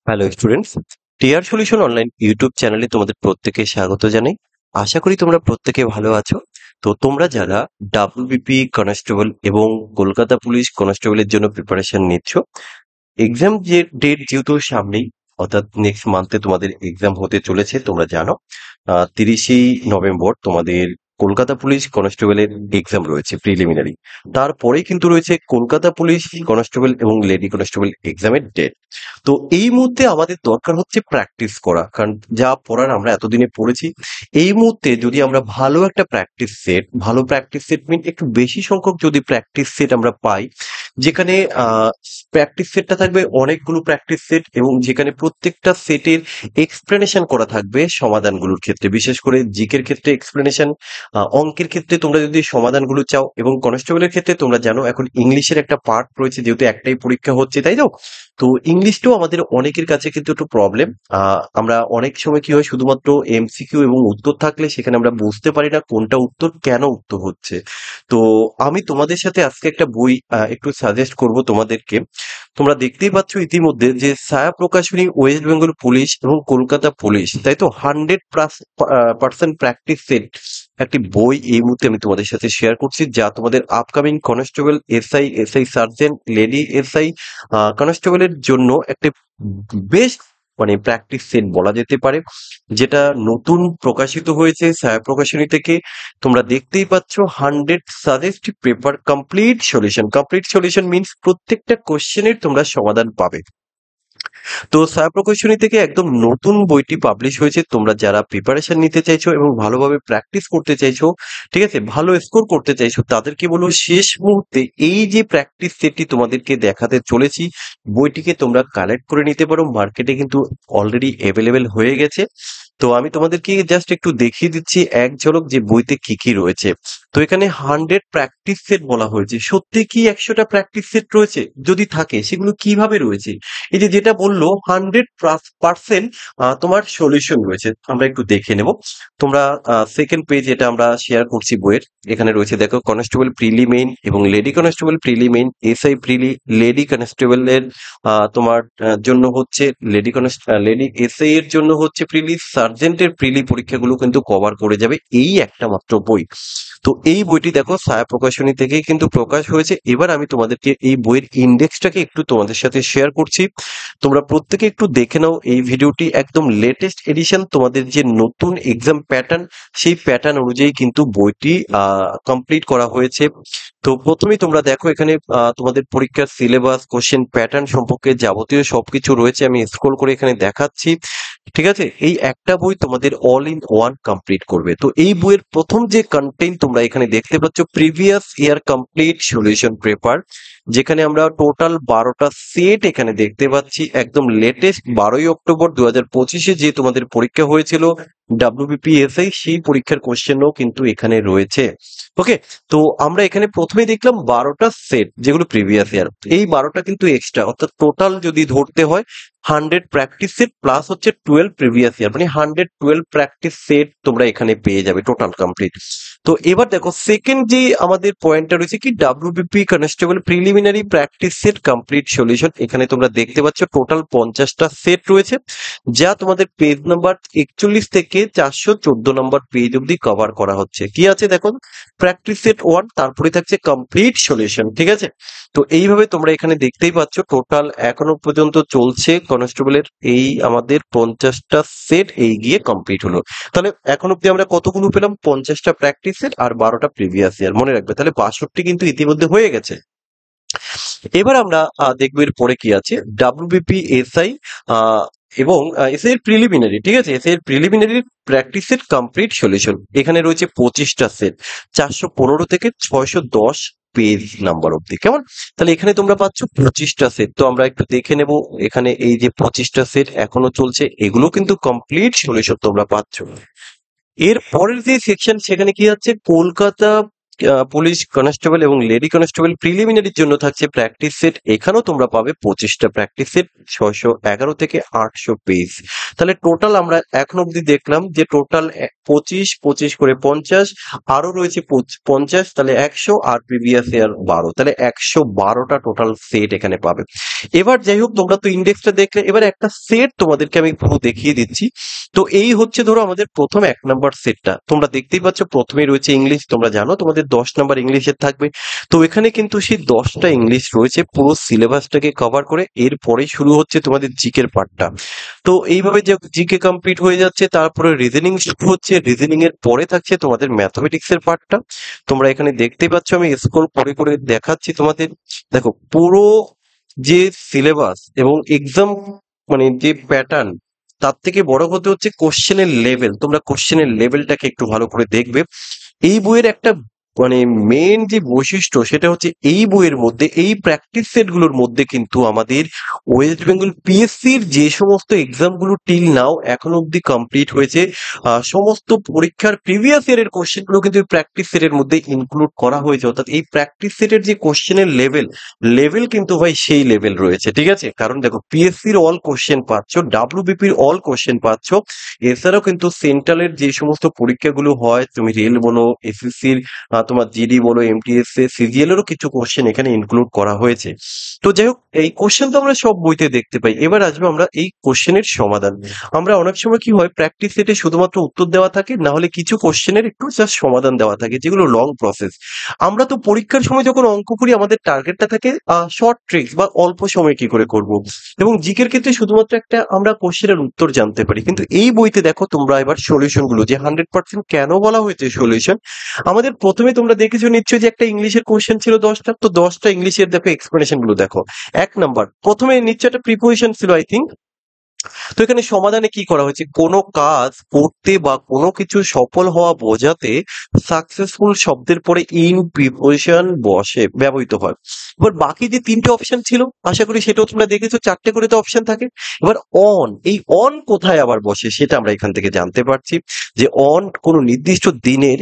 Hello students, TR solution online YouTube চ্যানেলে তোমাদের প্রত্যেকে স্বাগত জানাই। আশা করি তোমরা প্রত্যেকে ভালো আছো। তো তোমরা যারা ডাব্লিউবিপি কনস্টেবল এবং কলকাতা পুলিশ কনস্টেবলের জন্য প্রিপারেশন নিচ্ছ, এক্সাম যে ডেট যেহেতু সামনেই, অর্থাৎ নেক্সট মান্থে তোমাদের এক্সাম হতে চলেছে, তোমরা জানো 30 নভেম্বর তোমাদের কলকাতা পুলিশ কনস্টেবলের এক্সাম রয়েছে প্রিলিমিনারি। তারপরেই কিন্তু রয়েছে কলকাতা পুলিশ কনস্টেবল এবং লেডি কনস্টেবল এক্সামের ডেট। তো এই মুহূর্তে আমাদের দরকার হচ্ছে প্র্যাকটিস করা, কারণ যা পড়ার আমরা এতদিনে পড়েছি। এই মুহূর্তে যদি আমরা ভালো প্র্যাকটিস সেট মিন একটু বেশি সংখ্যক যদি প্র্যাকটিস সেট আমরা পাই, যেখানে প্র্যাকটিস সেটটা থাকবে অনেকগুলো প্র্যাকটিস সেট, এবং যেখানে প্রত্যেকটা সেটের এক্সপ্লেনেশন করা থাকবে সমাধানগুলোর ক্ষেত্রে, বিশেষ করে জিকের ক্ষেত্রে এক্সপ্লেনেশন, অঙ্কের ক্ষেত্রে তোমরা যদি সমাধানগুলো চাও, এবং কনস্টেবলের ক্ষেত্রে তোমরা জানো এখন ইংলিশের একটা পার্ট রয়েছে, যেহেতু একটাই পরীক্ষা হচ্ছে, তাই তো। তো ইংলিশটাও আমাদের অনেকের কাছে কিন্তু একটু প্রবলেম। আমরা অনেক সময় কি হয়, শুধুমাত্র এমসিকিউ এবং উত্তর থাকলে সেখানে আমরা বুঝতে পারি না কোনটা উত্তর, কেন উত্তর হচ্ছে। তো আমি তোমাদের সাথে আজকে একটা বই একটু সাজেস্ট করব তোমাদেরকে। তোমরা দেখতেই পাচ্ছ ইতিমধ্যে যে ছায়া প্রকাশনী ওয়েস্ট বেঙ্গল পুলিশ এবং কলকাতা পুলিশ, তাই তো 100% প্র্যাকটিস সেট একটি বই এই মুহূর্তে আমি তোমাদের সাথে শেয়ার করছি, যা তোমাদের upcoming constable, SI sergeant, lady SI কনস্টেবলের জন্য একটা বেস্ট মানে প্র্যাকটিস সেট বলা যেতে পারে, যেটা নতুন প্রকাশিত হয়েছে ছায়া প্রকাশনী থেকে। তোমরা দেখতেই পাচ্ছ 100 suggestive paper complete solution means প্রত্যেকটা কোশ্চেনের তোমরা সমাধান পাবে। তো ছায়া প্রকাশনী থেকে একদম নতুন বইটি পাবলিশ হয়েছে। তোমরা যারা প্রিপারেশন নিতে চাইছো এবং ভালোভাবে প্র্যাকটিস করতে চাইছো, ঠিক আছে, ভালো স্কোর করতে চাইছো, তাদেরকে বলবো শেষ মুহূর্তে এই যে প্র্যাকটিস সেটটি তোমাদেরকে দেখাতে চলেছি, বইটিকে তোমরা কালেক্ট করে নিতে পারো। মার্কেটে কিন্তু অলরেডি অ্যাভেলেবেল হয়ে গেছে। তো আমি তোমাদেরকে জাস্ট একটু দেখিয়ে দিচ্ছি এক ঝলক যে বইতে কি কি রয়েছে। তো এখানে 100 প্র্যাকটিস সেট বলা হয়েছে। সত্যি কি 100টা প্র্যাকটিস সেট রয়েছে? যদি থাকে সেগুলো কিভাবে রয়েছে? এই যে যেটা বললো 100% তোমার সলিউশন রয়েছে, আমরা একটু দেখে নেব। তোমরা সেকেন্ড পেজ এটা আমরা শেয়ার করছি বইয়ের, এখানে রয়েছে দেখো কনস্টেবল প্রিলি মেইন এবং lady constable prelim main, SI prelim, lady কনস্টেবলের তোমার জন্য হচ্ছে লেডি এসআই এর জন্য হচ্ছে প্রিলি, সার্জেন্টের প্রিলি পরীক্ষাগুলো কিন্তু কভার করে যাবে এই একটা মাত্র বই। তো এই বইটি দেখো ছায়া প্রকাশনী থেকে কিন্তু প্রকাশ হয়েছে। এবার আমি তোমাদেরকে এই বইয়ের ইন্ডেক্সটাকে একটু তোমাদের সাথে শেয়ার করছি, তোমরা প্রত্যেকে একটু দেখে নাও এই ভিডিওটি। একদম লেটেস্ট এডিশন, তোমাদের যে নতুন এক্সাম প্যাটার্ন, সেই প্যাটার্ন অনুযায়ী কিন্তু বইটি কমপ্লিট করা হয়েছে। তো প্রথমেই তোমরা দেখো এখানে তোমাদের পরীক্ষার সিলেবাস, কোশ্চেন প্যাটার্ন সম্পর্কে যাবতীয় সবকিছু রয়েছে। আমি স্ক্রল করে এখানে দেখাচ্ছি, ঠিক আছে। এই একটা বই তোমাদের অল ইন ওয়ান কমপ্লিট করবে। তো এই বইয়ের প্রথম যে কন্টেন্ট তোমরা এখানে দেখতে পাচ্ছ, previous year complete solution paper, যেখানে আমরা টোটাল 12টা সেট এখানে দেখতে পাচ্ছি। একদম লেটেস্ট 12ই অক্টোবর 2025-এ যে তোমাদের পরীক্ষা হয়েছিল ডাব্লিউবিপিএসআই, সেই পরীক্ষার কোশ্চেনও কিন্তু এখানে রয়েছে। ওকে, তো আমরা এখানে প্রথমেই দেখলাম 12টা সেট যেগুলো প্রিভিয়াস ইয়ার। এই 12টা কিন্তু এক্সট্রা, অর্থাৎ টোটাল যদি ধরতে হয় 100 প্র্যাকটিস সেট প্লাস হচ্ছে 12 প্রিভিয়াস ইয়ার, মানে 112 প্র্যাকটিস সেট তোমরা এখানে পেয়ে যাবে টোটাল কমপ্লিট। তো এবার দেখো সেকেন্ড যে আমাদের পয়েন্টটা রয়েছে কি, WBP constable preliminary practice set complete solution. এখানে তোমরা দেখতে পাচ্ছ টোটাল 50টা সেট রয়েছে, যা তোমাদের পেজ নাম্বার 41 থেকে 414 নম্বর পেজ অব্দি কভার করা হচ্ছে। কি আছে দেখো, প্র্যাকটিস সেট 1, তারপরে থাকছে কমপ্লিট সলিউশন, ঠিক আছে। তো এইভাবে তোমরা এখানে দেখতেই পাচ্ছ টোটাল এখনো পর্যন্ত চলছে কনস্টেবলের এই আমাদের 50টা সেট এই গিয়ে কমপ্লিট হলো। তাহলে এখন অব্দি আমরা কতগুলো পেলাম? 50টা প্র্যাকটিস সেট আর 12টা প্রিভিয়াস ইয়ার, মনে রাখবে। তাহলে 62 কিন্তু ইতিমধ্যে হয়ে গেছে। এবার আমরা দেখবো এর পরে কি আছে, ডাব্লিউবিপি এসআই এবং এসআই এর প্রিলিমিনারি, ঠিক আছে। এসআই এর preliminary practice set complete solution, এখানে রয়েছে 25টা সেট, 415 থেকে 610 পেজ নাম্বার অব্দি, কেমন। তাহলে এখানে তোমরা পাচ্ছ 25টা সেট। তো আমরা একটু দেখে নেব, এখানে এই যে 25টা সেট এখনো চলছে, এগুলো কিন্তু কমপ্লিট সলিউশন তোমরা পাচ্ছ। এর পরের যে সেকশন, সেখানে কি আছে, কলকাতা পুলিশ কনস্টেবল এবং লেডি কনস্টেবল প্রিলিমিনারির জন্য থাকছে প্র্যাকটিস সেট। এখানেও তোমরা পাবে 25টা প্র্যাকটিস সেট, 611 থেকে 800 পেজ। তাহলে টোটাল আমরা এখন অব্দি দেখলাম যে টোটাল 25 করে 50, আরো রয়েছে 50, তাহলে 100, আর প্রিভিয়াস ইয়ার 12, তাহলে 112টা টোটাল সেট এখানে পাবে। এবার যাই হোক, তোমরা তো ইন্ডেক্সটা দেখলে, এবার একটা সেট তোমাদেরকে আমি পুরো দেখিয়ে দিচ্ছি। তো এই হচ্ছে ধরো আমাদের প্রথম 1 নাম্বার সেটটা, তোমরা দেখতেই পাচ্ছ প্রথমেই রয়েছে ইংলিশ। তোমরা জানো তোমাদের 10 নাম্বার ইংলিশের থাকবে, তো এখানে কিন্তু সেই 10টা ইংলিশ রয়েছে পুরো সিলেবাসটাকে কভার করে। এরপরে শুরু হচ্ছে তোমাদের জিকের পার্টটা। তো এইভাবে যে জিকে কমপ্লিট হয়ে যাচ্ছে, তারপরে রিজনিং শুরু হচ্ছে, রিজনিং এর পরে থাকছে তোমাদের ম্যাথমেটিক্স এর পার্টটা। তোমরা এখানে দেখতেই পাচ্ছ, আমি স্ক্রল করে করে দেখাচ্ছি তোমাদের। দেখো পুরো যে সিলেবাস এবং এক্সাম মানে যে প্যাটার্ন, তার থেকে বড় হতে হচ্ছে কোশ্চেনের লেভেল। তোমরা কোশ্চেনের লেভেলটাকে একটু ভালো করে দেখবে। এই বইয়ের একটা মানে মেন যে বৈশিষ্ট্য, সেটা হচ্ছে এই বইয়ের মধ্যে, এই প্র্যাকটিস সেট গুলোর মধ্যে কিন্তু আমাদের ওয়েস্ট বেঙ্গল পিএসসির যে সমস্ত এক্সাম গুলো টিল নাও এখন অব্দি কমপ্লিট হয়েছে, সমস্ত পরীক্ষার প্রিভিয়াস ইয়ারের কোশ্চেন গুলো কিন্তু প্র্যাকটিস সেটের মধ্যে ইনক্লুড করা হয়েছে। অর্থাৎ এই প্র্যাকটিস সেটের যে কোশ্চেনের লেভেল কিন্তু ভাই সেই লেভেল রয়েছে, ঠিক আছে? কারণ দেখো পিএসসির অল কোশ্চেন পাচ্ছ, ডাব্লিউবিপির অল কোশ্চেন পাচ্ছ, এছাড়াও কিন্তু সেন্ট্রালের যে সমস্ত পরীক্ষাগুলো হয়, তুমি রেল বলো, এসএসসির তোমার জিডি বলো, এমটিএস, সিজিএল এরও কিছু কোশ্চেন এখানে ইনক্লুড করা হয়েছে। তো যাই হোক, এই কোশ্চেন তো আমরা সব বইতে দেখতে পাই। এবার আসবে আমরা এই কোশ্চেনের সমাধান। আমরা অনেক সময় কি হয়, প্র্যাকটিস সেটে শুধুমাত্র উত্তর দেওয়া থাকে, না হলে কিছু কোশ্চেনের একটু জাস্ট সমাধান দেওয়া থাকে, যেগুলো লং প্রসেস। আমরা তো পরীক্ষার সময় যখন অঙ্ক করি, আমাদের টার্গেটটা থাকে শর্ট ট্রিক্স বা অল্প সময় কি করে করব। এবং জিকের ক্ষেত্রে শুধুমাত্র একটা আমরা কোশ্চেনের উত্তর জানতে পারি। কিন্তু এই বইতে দেখো তোমরা এবার সলিউশন গুলো, যে 100% কেন বলা হয়েছে সলিউশন। আমাদের প্রথমে তোমরা দেখেছো নিশ্চয়ই যে একটা ইংলিশের কোশ্চেন ছিল 10টা, তো 10টা ইংলিশের দেখো এক্সপ্লেনেশন গুলো দেখো। 1 নাম্বার, প্রথমে নিশ্চয় একটা প্রিপোজিশন ছিল আই থিঙ্ক। তো এখানে সমাধানে কি করা হয়েছে, কোনো কাজ করতে বা কোনো কিছু সফল হওয়া বোঝাতে সাকসেসফুল শব্দের পরে ইন প্রিপোজিশন বসে ব্যবহৃত হয়। এবার বাকি যে 3টে অপশন ছিল, আশা করি সেটাও তোমরা দেখেছো, 4টে করে তো অপশন থাকে। এবার এই অন কোথায় আবার বসে, সেটা আমরা এখান থেকে জানতে পারছি যে অন কোনো নির্দিষ্ট দিনের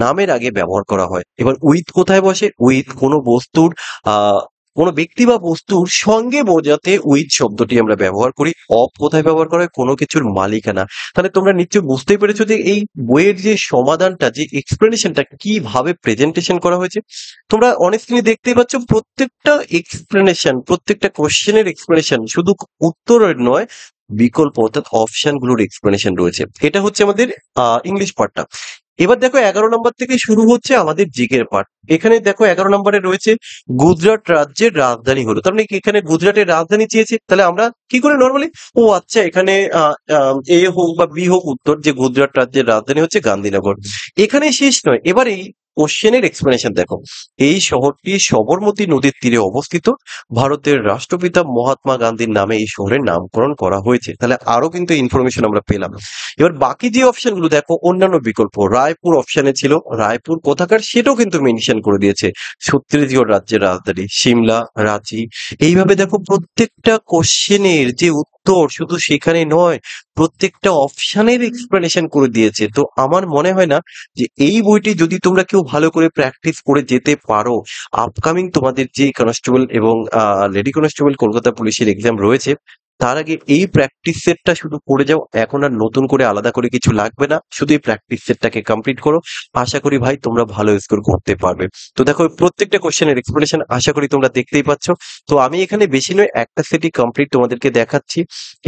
নামের আগে ব্যবহার করা হয়। এবার উইথ কোথায় বসে, উইথ কোনো বস্তুর আহ কোনো ব্যক্তি বা বস্তুর সঙ্গে বোঝাতে উইথ শব্দটি আমরা ব্যবহার করি। অফ কোথায় ব্যবহার করা হয়, কোনো কিছুর মালিকানা। তাহলে তোমরা নিশ্চয়ই বুঝতেই পেরেছো যে এই বইয়ের যে সমাধানটা, যে এক্সপ্লেনেশনটা কিভাবে প্রেজেন্টেশন করা হয়েছে। তোমরা অনেস্টলি দেখতেই পাচ্ছ প্রত্যেকটা এক্সপ্লেনেশন, প্রত্যেকটা কোশ্চেনের এক্সপ্লেনেশন শুধু উত্তরের নয়, বিকল্প অর্থাৎ অপশন গুলোর এক্সপ্লেনেশন রয়েছে। এটা হচ্ছে আমাদের ইংলিশ পার্টটা। এবার দেখো 11 নম্বর থেকে শুরু হচ্ছে আমাদের জিকের পার্ট। এখানে দেখো 11 নম্বরে রয়েছে গুজরাট রাজ্যের রাজধানী হলো, তার মানে কি এখানে গুজরাটের রাজধানী চেয়েছে। তাহলে আমরা কি করে নর্মালি, ও আচ্ছা, এখানে এ হোক বা বি হোক উত্তর, যে গুজরাট রাজ্যের রাজধানী হচ্ছে গান্ধীনগর। এখানে শেষ নয়, এবার এই কোশ্চেনের এক্সপ্লেনেশন দেখো। এই শহরটি সবরমতী নদীর তীরে অবস্থিত, ভারতের রাষ্ট্রপিতা মহাত্মা গান্ধীর নামে এই শহরের নামকরণ করা হয়েছে। তাহলে আরো কিন্তু ইনফরমেশন আমরা পেলাম। এবার বাকি যে অপশন গুলো দেখো, অন্যান্য বিকল্প, রায়পুর অপশনে ছিল, রায়পুর কোথাকার সেটাও কিন্তু মেনশন করে দিয়েছে। ছত্তিশগড় রাজ্যের রাজধানী সিমলা, রাঁচি। এইভাবে দেখো প্রত্যেকটা কোশ্চেনের যে উত্তর শুধু সেখানে নয়, প্রত্যেকটা অপশনের এক্সপ্লেনেশন করে দিয়েছে। তো আমার মনে হয় না যে এই বইটি যদি তোমরা কেউ ভালো করে প্র্যাকটিস করে যেতে পারো, আপকামিং তোমাদের যে কনস্টেবল এবং লেডি কনস্টেবল কলকাতা পুলিশের এক্সাম রয়েছে, তার আগে এই প্র্যাকটিস সেটটা শুধু করে যাও। এখন আর নতুন করে আলাদা করে কিছু লাগবে না, শুধু এই প্র্যাকটিস সেটটাকে কমপ্লিট করো। আশা করি ভাই তোমরা ভালো স্কোর করতে পারবে। তো দেখো প্রত্যেকটা কোশ্চেনের এক্সপ্লেনেশন আশা করি তোমরা দেখতেই পাচ্ছ। তো আমি এখানে বেশি নয়, একটা সেটই কমপ্লিট তোমাদেরকে দেখাচ্ছি।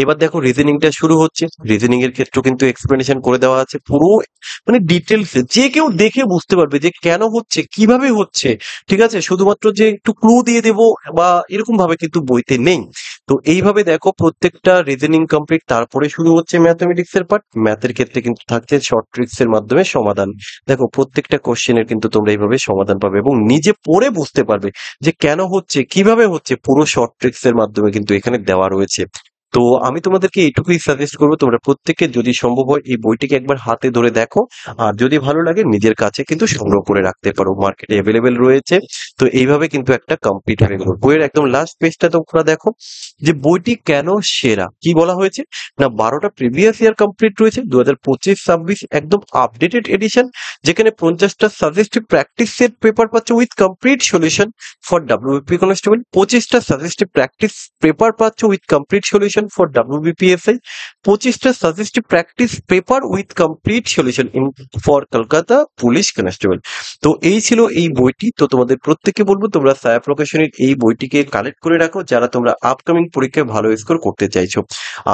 এবার দেখো রিজনিংটা শুরু হচ্ছে। রিজনিং এর ক্ষেত্রে কিন্তু এক্সপ্লেনেশন করে দেওয়া আছে পুরো, মানে ডিটেলস, যে কেউ দেখে বুঝতে পারবে যে কেন হচ্ছে, কিভাবে হচ্ছে। ঠিক আছে, শুধুমাত্র যে একটু ক্লু দিয়ে দেবো বা এরকম ভাবে কিন্তু বইতে নেই। তো এইভাবে দেখো প্রত্যেকটা রিজনিং কমপ্লিট, তারপরে শুরু হচ্ছে ম্যাথমেটিক্স এর পার্ট। ম্যাথের ক্ষেত্রে কিন্তু থাকছে শর্ট ট্রিক্স এর মাধ্যমে সমাধান। দেখো প্রত্যেকটা কোশ্চেনের কিন্তু তোমরা এইভাবে সমাধান পাবে এবং নিজে পড়ে বুঝতে পারবে যে কেন হচ্ছে, কিভাবে হচ্ছে, পুরো শর্ট ট্রিক্স এর মাধ্যমে কিন্তু এখানে দেওয়া রয়েছে। তো আমি তোমাদেরকে এইটুকুই সাজেস্ট করবো, তোমরা প্রত্যেকে যদি সম্ভব হয় এই বইটিকে একবার হাতে ধরে দেখো, আর যদি ভালো লাগে নিজের কাছে কিন্তু সংগ্রহ করে রাখতে পারো, মার্কেটে অ্যাভেলেবেল রয়েছে। তো এইভাবে কিন্তু একটা কমপ্লিট হয়ে গেল। বইয়ের একদম লাস্ট পেজটা তোমরা দেখো যে বইটি কেন সেরা, কি বলা হয়েছে না 12টা প্রিভিয়াস ইয়ার কমপ্লিট রয়েছে, 2025-26 একদম আপডেটেড এডিশন, যেখানে 50টা সাজেস্টিভ প্র্যাকটিস সেট পেপার পাচ্ছ with complete solution for WBP constable, 25টা সাজেস্টিভ প্র্যাকটিস পেপার পাচ্ছ with complete solution for WBPSI, 25টা suggestive practice paper with complete solution in for Kolkata police constable. তো এই ছিল এই বইটি। তো তোমাদের প্রত্যেককে বলবো তোমরা ছায়া প্রকাশনীর এই বইটিকে কালেক্ট করে রাখো, যারা তোমরা আপকামিং পরীক্ষায় ভালো স্কোর করতে চাইছো।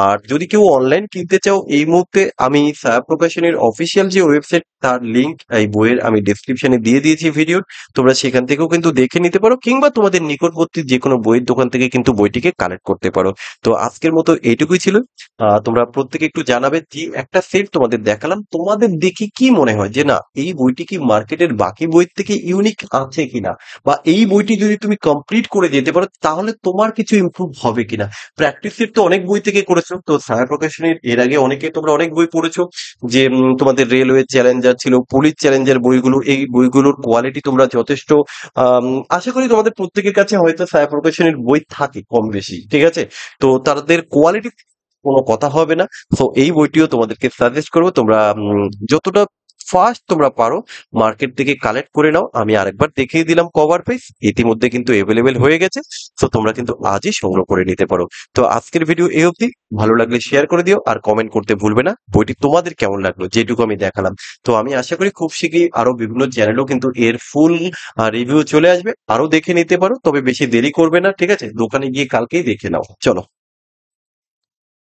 আর যদি কেউ অনলাইন কিনতে চাও এই মুহূর্তে আমি ছায়া প্রকাশনীর অফিসিয়াল যে ওয়েবসাইট তার লিংক এই বইয়ের আমি ডেসক্রিপশনে দিয়ে দিয়েছি ভিডিও, তোমরা সেখান থেকেও কিন্তু দেখে নিতে পারো, কিংবা তোমাদের নিকটবর্তী যে কোনো বইয়ের দোকান থেকে কিন্তু বইটিকে কালেক্ট করতে পারো। তো আজকের মতো এইটুকুই ছিল। তোমরা প্রত্যেকে একটু জানাবে যে একটা সেট তোমাদের দেখালাম, তোমাদের দেখে কি মনে হয় যে না এই বইটি কি মার্কেটের বাকি বইয়ের থেকে ইউনিক আছে কিনা, বা এই বইটি যদি তুমি কমপ্লিট করে যেতে পারো তাহলে তোমার কিছু ইমপ্রুভ হবে কিনা। প্র্যাকটিস সেট তো অনেক বই থেকে করেছো, তো ছায়া প্রকাশনীর এর আগে অনেকে তোমরা অনেক বই পড়েছো, যে তোমাদের রেলওয়ে চ্যালেঞ্জার ছিল, পুলিশ চ্যালেঞ্জার বইগুলো, এই বইগুলোর কোয়ালিটি তোমরা যথেষ্ট আশা করি তোমাদের প্রত্যেকের কাছে হয়তো ছায়া প্রকাশনীর বই থাকে কম বেশি, ঠিক আছে। তো তাদের কোয়ালিটি কোনো কথা হবে না। তো এই বইটিও তোমাদেরকে সাজেস্ট করবো, তোমরা যতটা ফার্স্ট তোমরা পারো মার্কেট থেকে কালেক্ট করে নাও। আমি আরেকবার দেখিয়ে দিলাম কভার পেজ ইতিমধ্যে কিন্তু এভেলেবেল হয়ে গেছে, তো তোমরা কিন্তু আজই সংগ্রহ করে নিতে পারো। তো আজকের ভিডিও এই অবধি, ভালো লাগলে শেয়ার করে দিও আর কমেন্ট করতে ভুলবে না বইটি তোমাদের কেমন লাগলো যেটুকু আমি দেখালাম। তো আমি আশা করি খুব শীঘ্রই আরো বিভিন্ন চ্যানেলও কিন্তু এর ফুল রিভিউ চলে আসবে, আরো দেখে নিতে পারো, তবে বেশি দেরি করবে না, ঠিক আছে, দোকানে গিয়ে কালকেই দেখে নাও। চলো।